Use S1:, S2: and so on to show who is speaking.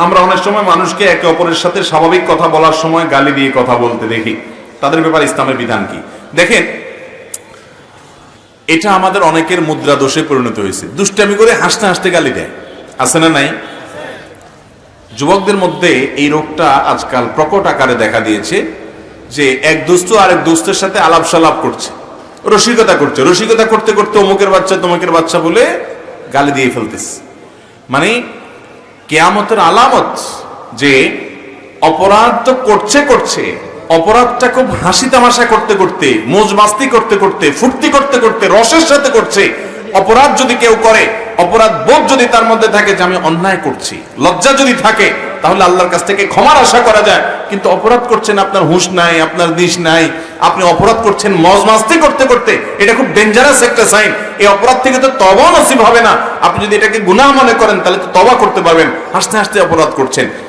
S1: আমরা অনেক সময় মানুষকে একে অপরের সাথে স্বাভাবিক কথা বলার সময় গালি দিয়ে কথা বলতে দেখি। তাদের ব্যাপারে ইসলামের বিধান কি? দেখেন, এটা আমাদের অনেকের মুদ্রা দোষে পরিণত হয়েছে। দুষ্টামি করে হাসতে হাসতে গালি দেয়, আছে না নাই? যুবকদের মধ্যে এই রোগটা আজকাল প্রকট আকারে দেখা দিয়েছে যে এক দোস্ত আরেক দোস্তের সাথে আলাপ সালাপ করছে, রসিকতা করছে, রসিকতা করতে করতে অমুকের বাচ্চা তমুকের বাচ্চা বলে গালি দিয়ে ফেলতেছে। মানে কিয়ামতের আলামত যে অপরাধ তো করছে, অপরাধটা খুব হাসি তামাশা করতে করতে, মোজ মাস্তি করতে করতে, ফুর্তি করতে করতে, রসের সাথে করছে। অপরাধ যদি কেউ করে, অপরাধ বোধ যদি তার মধ্যে থাকে যে আমি অন্যায় করছি, লজ্জা যদি থাকে, তাহলে আল্লাহর কাছ থেকে ক্ষমার আশা করা যায়। কিন্তু অপরাধ করছেন, আপনার হুঁশ নাই, আপনার দিশ নাই, আপনি অপরাধ করছেন মজ মাস্তি করতে করতে, এটা খুব ডেঞ্জারাস একটা সাইন। এই অপরাধ থেকে তো তওবা নসিব হবে না। আপনি যদি এটাকে গুনাহ মনে করেন তাহলে তো তওবা করতে পারবেন। হাসতে হাসতে অপরাধ করছেন,